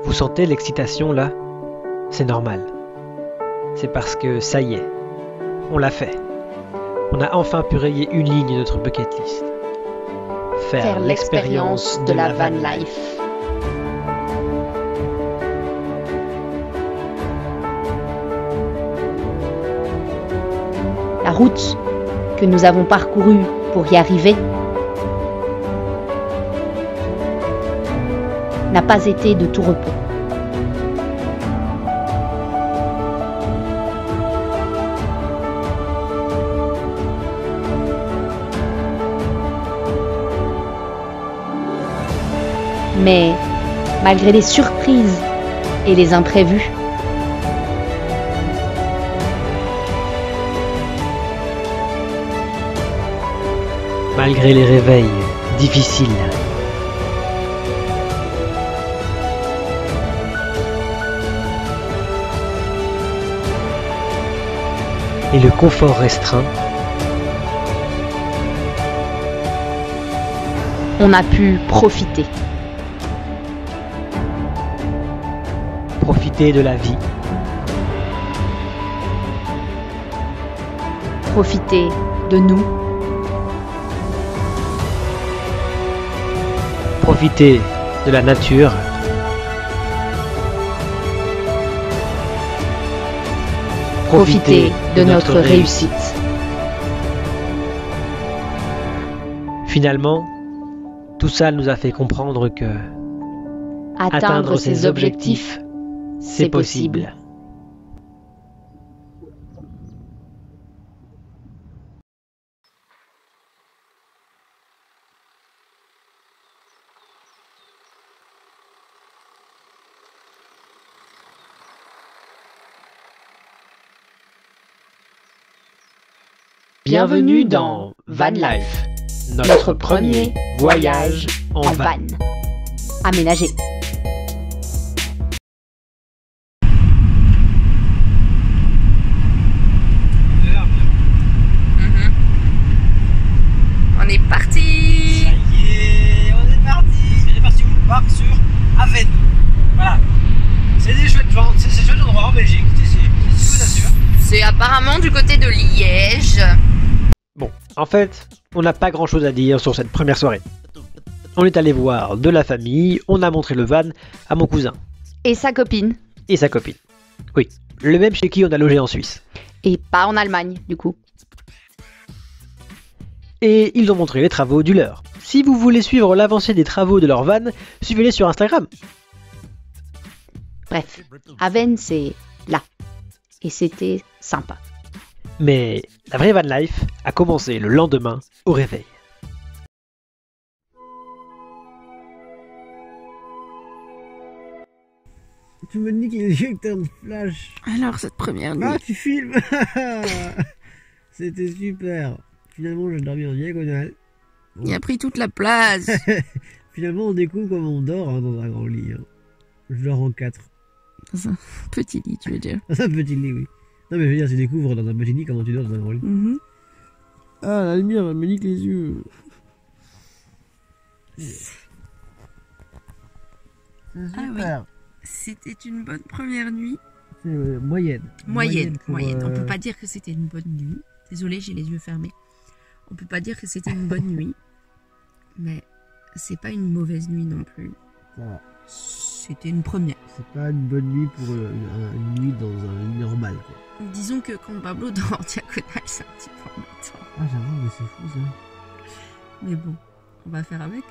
Vous sentez l'excitation là? C'est normal. C'est parce que ça y est, on l'a fait. On a enfin pu rayer une ligne de notre bucket list. Faire l'expérience de la van life. La route que nous avons parcourue pour y arriver n'a pas été de tout repos. Mais malgré les surprises et les imprévus, malgré les réveils difficiles, et le confort restreint, on a pu profiter. Profiter de la vie, Profiter de nous, profiter de la nature, profiter de notre réussite. Finalement, tout ça nous a fait comprendre que Atteindre ses objectifs, c'est possible. bienvenue dans Van Life, notre premier voyage en van. Aménagé. On est parti. Ça y est, on est parti. On est parti où? On part sur Aven. Voilà. C'est des chouettes ventes, c'est chouettes endroits en Belgique. C'est sûr. C'est apparemment du côté de Liège. Bon, en fait, on n'a pas grand chose à dire sur cette première soirée. On est allé voir de la famille, on a montré le van à mon cousin Et sa copine. et sa copine. Oui, le même chez qui on a logé en Suisse. Et pas en Allemagne, du coup. Et ils ont montré les travaux du leur. Si vous voulez suivre l'avancée des travaux de leur van, suivez-les sur Instagram. Bref, Aven, c'est là. Et c'était sympa. Mais la vraie van life a commencé le lendemain au réveil. Tu me dis qu'il est que t'es en flash. Alors, cette première nuit. Ah, tu filmes. C'était super. Finalement, j'ai dormi en diagonale. Il a pris toute la place. Finalement, on découvre comment on dort dans un grand lit. Je dors en 4. Dans un petit lit, tu veux dire. Dans un petit lit, oui. Non, mais je veux dire, tu découvres dans un petit lit comment tu dors dans un grand lit. Ah, la lumière, elle me nique les yeux. Ah oui. C'était une bonne première nuit. C'est moyenne. Moyenne. pour, On peut pas dire que c'était une bonne nuit. Désolée, j'ai les yeux fermés. On peut pas dire que c'était une bonne nuit. Mais c'est pas une mauvaise nuit non plus. Ça va. C'était une première. C'est pas une bonne nuit pour une nuit dans un lit normal, quoi. Disons que quand Pablo dort en diagonale, c'est un petit peu embêtant. Ah, j'avoue, mais c'est fou, ça. Mais bon, on va faire avec.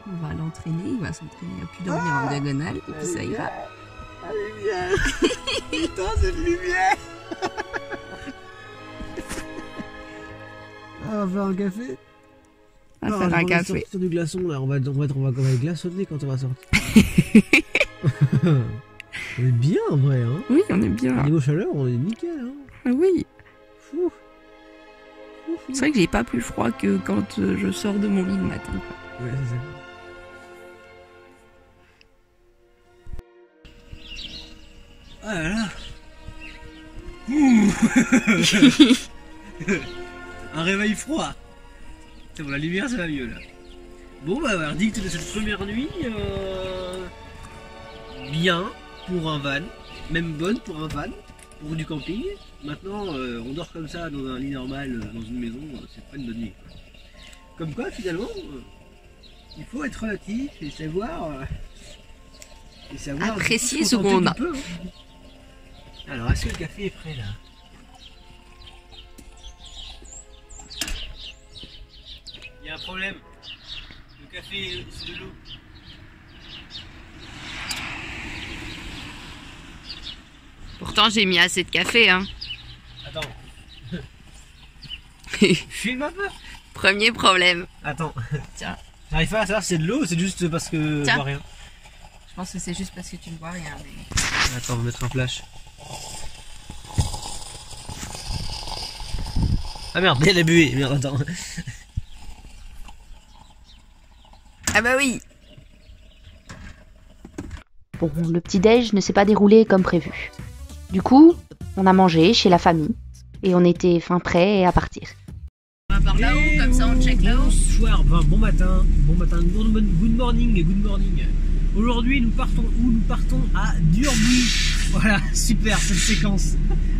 On va l'entraîner, il va s'entraîner à plus dormir en diagonale, et puis ça ira. La lumière. Putain, cette lumière. Ah, on va faire un café. On va faire un café. Sortir du glaçon, là. On va glaçonner quand on va sortir. On est bien, en vrai, hein. Oui, on est bien. Niveau chaleur, on est nickel, hein. Ah oui. Fou. C'est vrai que j'ai pas plus froid que quand je sors de mon lit le matin. Ouais, c'est ça. Ah là là. Un réveil froid. C'est bon, la lumière ça va mieux là. Bon bah verdict de cette première nuit, bien pour un van, même bonne pour un van, pour du camping. Maintenant on dort comme ça dans un lit normal, dans une maison, c'est pas une bonne nuit. Comme quoi finalement, il faut être relatif et savoir apprécier ce qu'on a. Hein. Alors est-ce que le café est prêt là? Il y a un problème. Le café, c'est de l'eau. Pourtant, j'ai mis assez de café, hein. Attends. Filme un peu. Premier problème. Attends. Tiens. J'arrive pas à savoir si c'est de l'eau ou c'est juste parce que je vois rien. Je pense que c'est juste parce que tu ne vois rien. Mais... Attends, on va mettre un flash. Ah merde, elle a bué. Merde, attends. Ah bah oui. Bon, le petit-déj ne s'est pas déroulé comme prévu. Du coup, on a mangé chez la famille et on était fin prêts à partir. On va par là-haut, comme ça on check là-haut. Bonsoir, bon matin, good morning. Aujourd'hui nous partons où? Nous partons à Durbuy. Voilà, super cette séquence.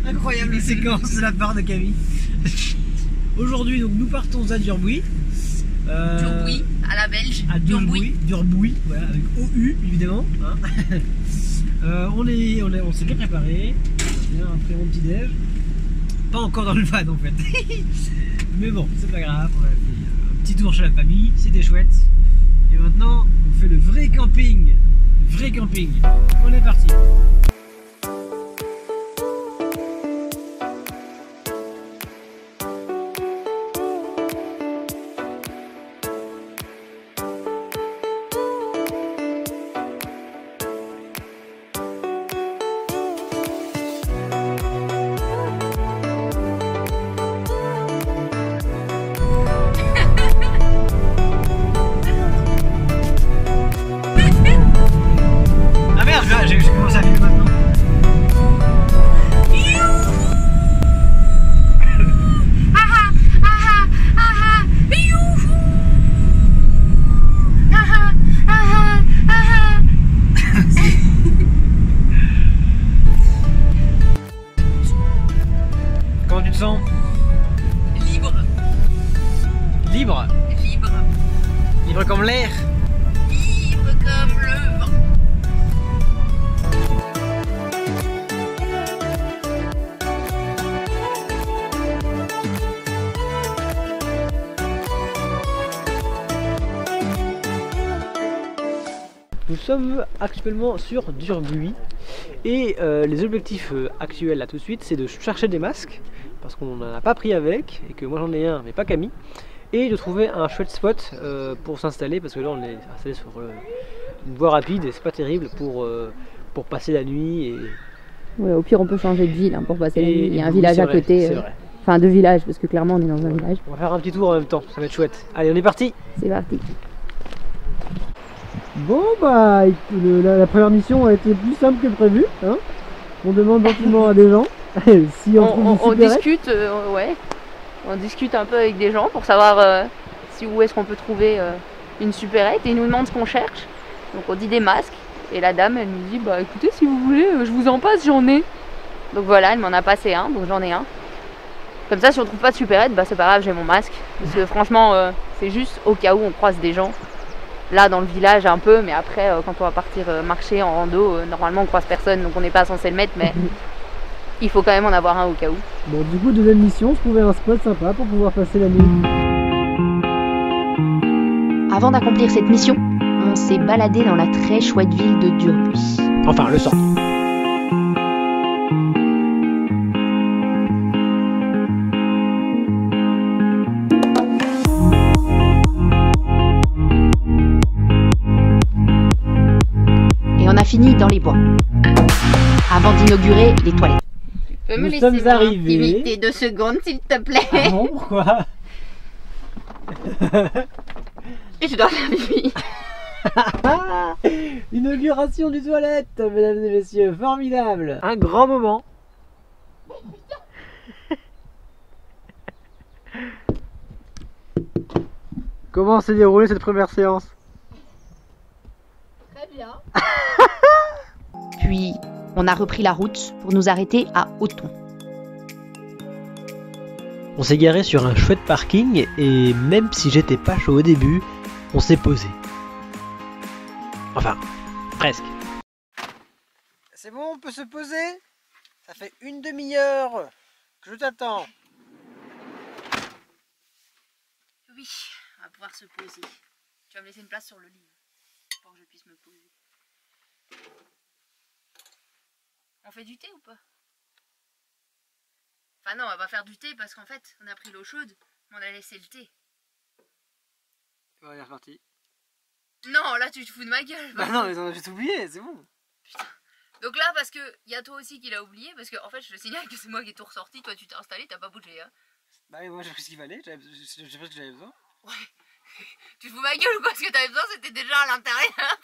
Incroyable séquence de la part de Camille. Aujourd'hui donc nous partons à Durbuy. Durbuy, à la belge. À Durbuy, voilà, avec OU évidemment. Hein. On s'est bien préparé. On a un très bon petit déj. Pas encore dans le van en fait. Mais bon, c'est pas grave. On a fait un petit tour chez la famille, c'était chouette. Et maintenant, on fait le vrai camping. On est parti. J'ai commencé à filmer maintenant. Comment tu te sens? Libre. Libre? Libre. Libre comme l'air? Libre comme le vent. Nous sommes actuellement sur Durbuy et les objectifs actuels là tout de suite c'est de chercher des masques parce qu'on n'en a pas pris avec et que moi j'en ai un mais pas Camille, et de trouver un chouette spot pour s'installer parce que là on est installé sur une voie rapide et c'est pas terrible pour passer la nuit. Et... Ouais, au pire on peut changer de ville hein, pour passer la nuit. Il y a un oui, village à vrai, côté, c'est vrai. Enfin 2 villages parce que clairement on est dans un village. On va faire un petit tour en même temps, ça va être chouette. Allez, on est parti. C'est parti. Bon bah la première mission a été plus simple que prévu, hein. On demande gentiment à des gens si On discute, ouais. On discute un peu avec des gens pour savoir où est-ce qu'on peut trouver une supérette, et ils nous demandent ce qu'on cherche. Donc on dit des masques et la dame elle nous dit bah écoutez si vous voulez je vous en passe, j'en ai. Donc voilà, elle m'en a passé un, donc j'en ai un. Comme ça si on trouve pas de supérette, bah c'est pas grave, j'ai mon masque. Parce que franchement c'est juste au cas où on croise des gens. Là dans le village un peu, mais après quand on va partir marcher en rando, normalement on croise personne donc on n'est pas censé le mettre, mais il faut quand même en avoir un au cas où. Bon du coup deuxième mission, trouver un spot sympa pour pouvoir passer la nuit. Avant d'accomplir cette mission, on s'est baladé dans la très chouette ville de Durbuy. Enfin le centre. On a fini dans les bois, avant d'inaugurer les toilettes. Tu peux me Nous laisser sommes voir arrivés. limiter 2 secondes s'il te plaît. Ah bon, pourquoi? Je dois faire pipi. Inauguration du toilette, mesdames et messieurs, formidable. Un grand moment. Comment s'est déroulée cette première séance? Très bien. Puis, on a repris la route pour nous arrêter à Auton. On s'est garé sur un chouette parking et même si j'étais pas chaud au début, on s'est posé. Enfin, presque. C'est bon, on peut se poser? Ça fait une demi-heure que je t'attends. Oui, on va pouvoir se poser. Tu vas me laisser une place sur le lit pour que je puisse me poser. On fait du thé ou pas? Enfin non, on va pas faire du thé parce qu'en fait, on a pris l'eau chaude, mais on a laissé le thé. On est reparti. Non, là tu te fous de ma gueule. Bah non, mais on a juste oublié, c'est bon. Putain. Donc là, parce que y a toi aussi qui l'a oublié, parce que en fait, je te signale que c'est moi qui ai tout ressorti, toi tu t'es installé, t'as pas bougé. Hein. Bah oui, moi j'ai pris ce qu'il fallait, j'ai pris ce que j'avais besoin. Ouais. Tu te fous de ma gueule ou quoi? Ce que t'avais besoin, c'était déjà à l'intérieur.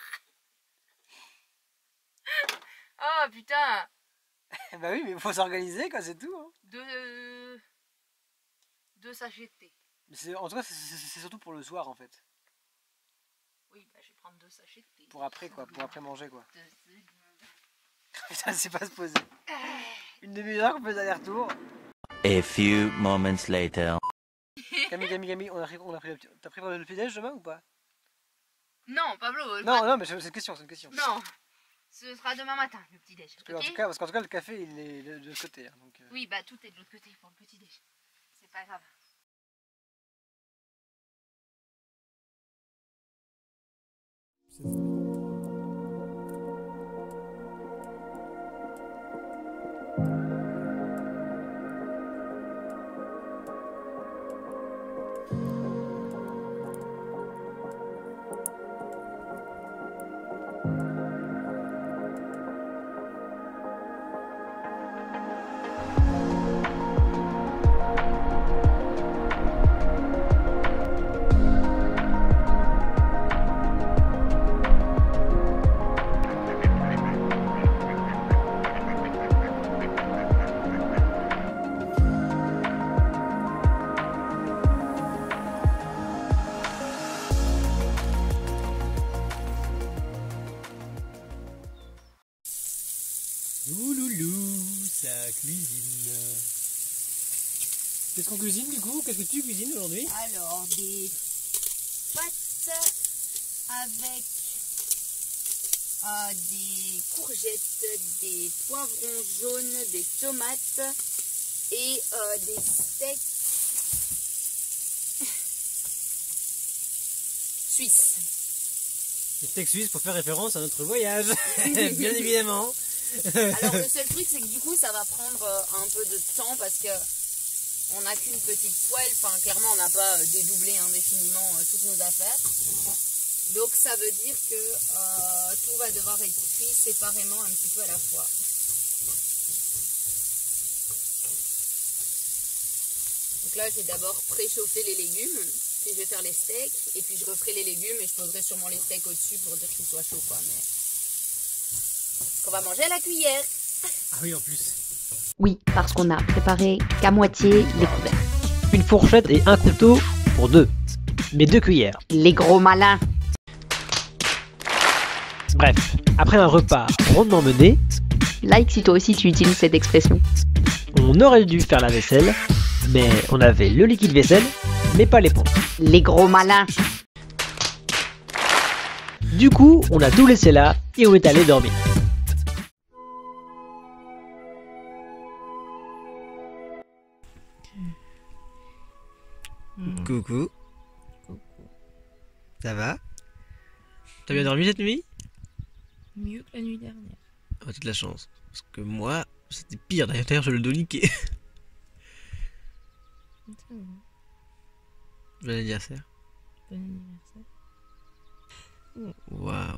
Oh putain. Bah oui, mais il faut s'organiser quoi, c'est tout. Hein. Deux sachets de thé. Mais en tout cas, c'est surtout pour le soir en fait. Oui, bah je vais prendre 2 sachets de thé. Pour après quoi, pour après manger quoi. 2 secondes. Putain, c'est pas se poser. Une demi-heure qu'on fait des allers-retours. A few moments later. Camille, t'as pris le petit-déj demain ou pas? Non, Pablo. Non, mais c'est une question, Non, ce sera demain matin, le petit-déj. Okay. Parce qu'en tout cas, le café, il est de l'autre côté. Hein, donc, Oui, bah tout est de l'autre côté pour le petit-déj. C'est pas grave. Ouloulou, ça cuisine. Qu'est-ce qu'on cuisine du coup? Qu'est-ce que tu cuisines aujourd'hui? Alors, des pâtes avec des courgettes, des poivrons jaunes, des tomates et des steaks suisses. Le steak suisse pour faire référence à notre voyage, bien évidemment. Alors le seul truc c'est que du coup ça va prendre un peu de temps parce que on n'a qu'une petite poêle, enfin clairement on n'a pas dédoublé indéfiniment toutes nos affaires. Donc ça veut dire que tout va devoir être cuit séparément un petit peu à la fois. Donc là je vais d'abord préchauffer les légumes, puis je vais faire les steaks, et puis je referai les légumes et je poserai sûrement les steaks au-dessus pour dire qu'ils soient chauds quoi. Mais qu'on va manger à la cuillère. Ah oui en plus. Oui, parce qu'on a préparé qu'à moitié les couverts. Une fourchette et un couteau pour 2. Mais 2 cuillères. Les gros malins. Bref, après un repas rondement mené, Like si toi aussi tu utilises cette expression. on aurait dû faire la vaisselle, mais on avait le liquide vaisselle, mais pas l'éponge. Les gros malins. Du coup, on a tout laissé là et on est allé dormir. Coucou. Ça va? T'as bien dormi cette nuit? Mieux que la nuit dernière. Ah, t'as de la chance. Parce que moi, c'était pire. D'ailleurs, je le dos niqué. Bon anniversaire. Bon anniversaire. Waouh.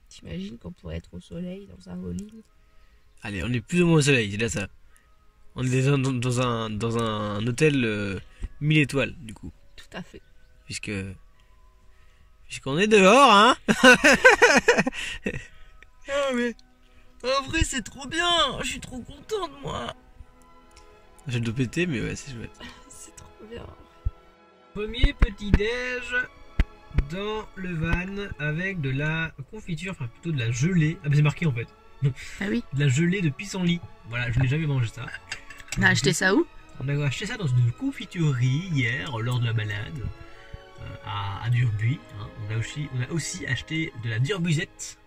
T'imagines qu'on pourrait être au soleil dans un bowling? Allez, on est plus ou moins au soleil, c'est là ça. On est dans un hôtel 1000 étoiles, du coup. Tout à fait. Puisqu'on est dehors, hein. Ah mais en vrai c'est trop bien. Je suis trop contente moi. J'ai le dos pété mais ouais c'est chouette. C'est trop bien. Premier petit déj dans le van avec de la confiture, enfin plutôt de la gelée. Ah, mais c'est marqué en fait. Ah oui. De la gelée de pissenlit. Voilà, je n'ai jamais mangé ça. On a acheté ça où? On a acheté ça dans une confiturerie hier lors de la balade à Durbuy. Hein. On a aussi acheté de la Durbuzette.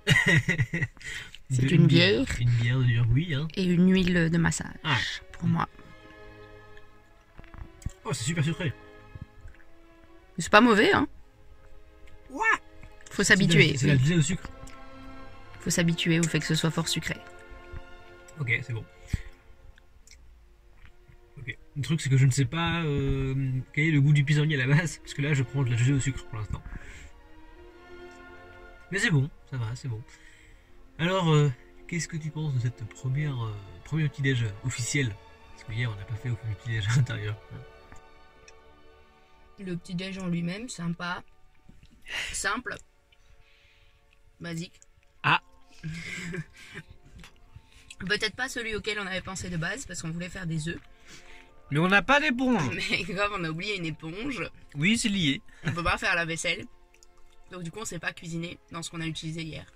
C'est une bière. Une bière de Durbuy. Hein. Et une huile de massage Ah. pour moi. Oh, c'est super sucré. C'est pas mauvais, hein? Ouais. Faut s'habituer. C'est la gelée au sucre. Faut s'habituer au fait que ce soit fort sucré. Ok, c'est bon. Ok. Le truc, c'est que je ne sais pas quel est le goût du pissenlit à la base, parce que là, je prends de la gelée au sucre pour l'instant. Mais c'est bon, ça va, c'est bon. Alors, qu'est-ce que tu penses de cette premier petit-déj officiel? Parce que hier, on n'a pas fait aucun petit-déj à l'intérieur. Le petit déj en lui-même, sympa, simple, basique. Ah. Peut-être pas celui auquel on avait pensé de base, parce qu'on voulait faire des œufs. Mais on n'a pas d'éponge. Mais comme on a oublié une éponge, Oui, c'est lié. on peut pas faire la vaisselle. Donc du coup, on s'est pas cuisiné dans ce qu'on a utilisé hier.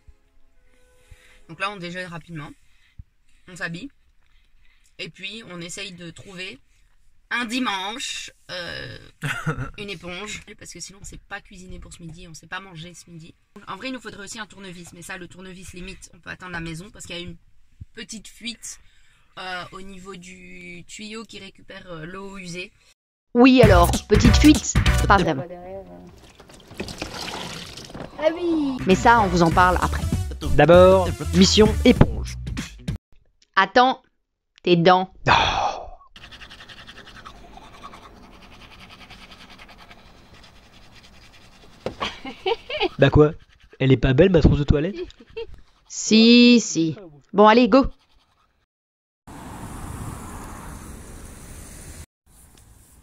Donc là, on déjeune rapidement, on s'habille, et puis on essaye de trouver un dimanche une éponge, parce que sinon on sait pas cuisiner pour ce midi, on sait pas manger ce midi. En vrai, il nous faudrait aussi un tournevis, mais ça, le tournevis limite, on peut attendre la maison parce qu'il y a une petite fuite au niveau du tuyau qui récupère l'eau usée. Oui, alors, petite fuite, pas vraiment. Ah oui. Mais ça, on vous en parle après. D'abord, mission éponge. Attends, tes dents. Bah quoi? Elle est pas belle ma trousse de toilette? Si, si. Bon, allez, go.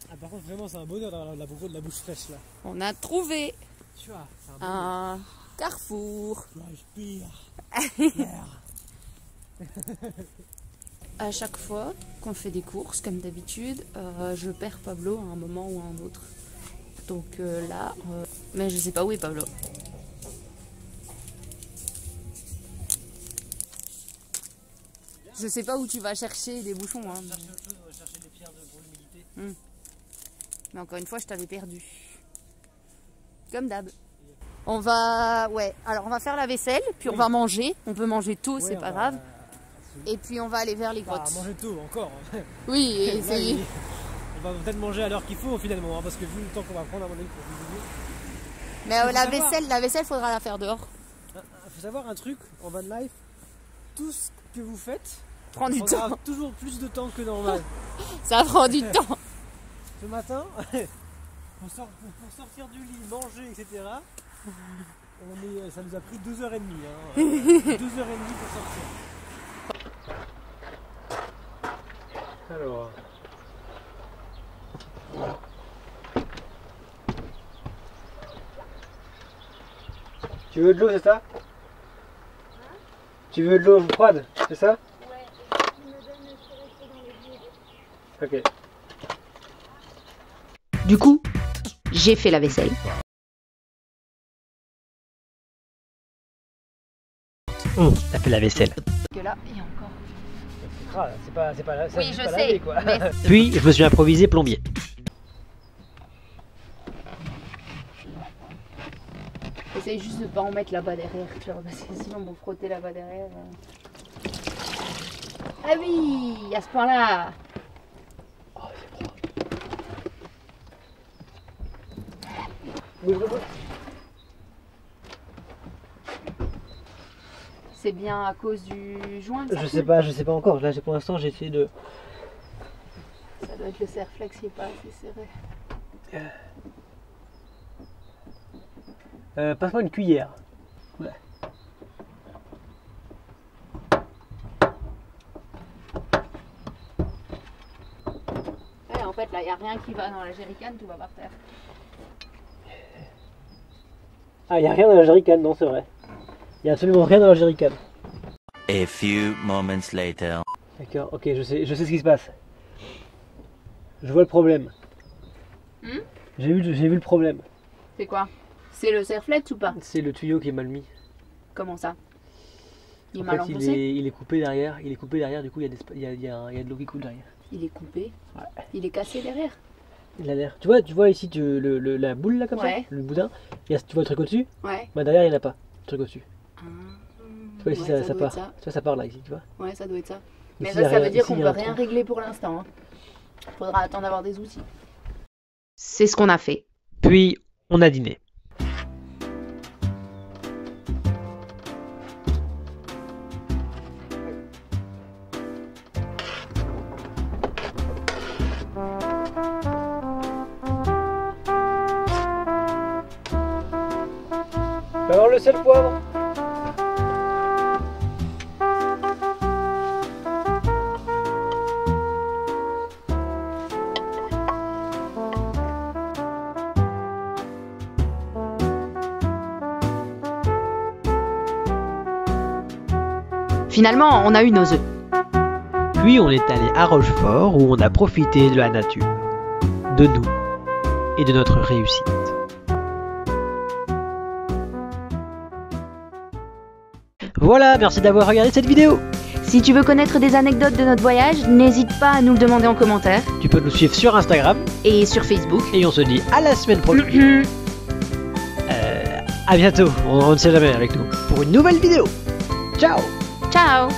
Ah, par contre, vraiment, c'est un bonheur d'avoir la bouche fraîche là. On a trouvé Tu vois, c'est un bonheur. un carrefour. À chaque fois qu'on fait des courses, comme d'habitude, je perds Pablo à un moment ou à un autre. Donc là, mais je sais pas où est Pablo. Je sais pas où tu vas chercher des bouchons. Hein. On va chercher des pierres pour l'humidité. Mais encore une fois, je t'avais perdu. Comme d'hab. On va, alors on va faire la vaisselle, puis on va manger. On peut manger tout, c'est pas grave. Et puis on va aller vers les grottes. Manger tout encore. Oui, et Là, essayer. on va peut-être manger à l'heure qu'il faut finalement, hein, parce que vu le temps qu'on va prendre à mon avis pour cuisiner. Mais Faut la vaisselle, faudra la faire dehors. Faut savoir un truc en van life, tout ce que vous faites Prend du prendra temps. toujours plus de temps que normal. Ça prend du temps. Ce matin, pour sortir du lit, manger, etc. Ça nous a pris 2h30. Hein. 2h30 pour sortir. Alors. Tu veux de l'eau, c'est ça? Tu veux de l'eau froide, c'est ça? Ouais, tu me donnes le dans les yeux. Ok. Du coup, j'ai fait la vaisselle. T'as fait la vaisselle. Que là, il y a encore. C'est pas ça, Oui, c'est je pas sais. laver, quoi. Mais Puis, je me suis improvisé plombier. essaye juste de pas en mettre là-bas derrière, tu vois, parce que sinon, bon, frotter là-bas derrière. Ah oui, à ce point-là. C'est bien à cause du joint que ça Je coule. sais pas encore. Là, pour l'instant, j'ai essayé de. Ça doit être le serre-flex qui est pas assez serré. Passe-moi une cuillère. Ouais. Ouais, en fait, là, il n'y a rien qui va dans la jerrycan, tout va par terre. Ah, il n'y a rien dans la jerrycan, non, c'est vrai. Il n'y a absolument rien dans la jerrycan. A few moments later. D'accord, ok, je sais ce qui se passe. Je vois le problème. J'ai vu le problème. C'est quoi? C'est le serre-flèche ou pas? C'est le tuyau qui est mal mis. Comment ça? Il est En mal fait, enfoncé? il est coupé derrière. Il est coupé derrière, du coup, il y a de l'eau qui coule derrière. Il est coupé? Ouais. Il est cassé derrière? Il a l'air. Tu vois ici la boule là comme ça, Ouais. le boudin. Tu vois le truc au-dessus? Ouais. Bah derrière il n'y en a pas. Le truc au-dessus. Tu vois ici Ouais, ça doit part. être ça. Tu vois ça part là ici, tu vois. Ouais, ça doit être ça. Mais Ici, ça, il y a ça rien- veut dire ici, qu'on il y peut a un rien trou. régler pour l'instant. Hein. Faudra attendre d'avoir des outils. C'est ce qu'on a fait. Puis on a dîné. Alors le sel poivre. Finalement, on a eu nos œufs. Puis on est allé à Rochefort où on a profité de la nature, de nous et de notre réussite. Voilà, merci d'avoir regardé cette vidéo. Si tu veux connaître des anecdotes de notre voyage, n'hésite pas à nous le demander en commentaire. Tu peux nous suivre sur Instagram Et sur Facebook. et on se dit à la semaine prochaine. À bientôt, on ne sait jamais avec nous, pour une nouvelle vidéo. Ciao. Ciao!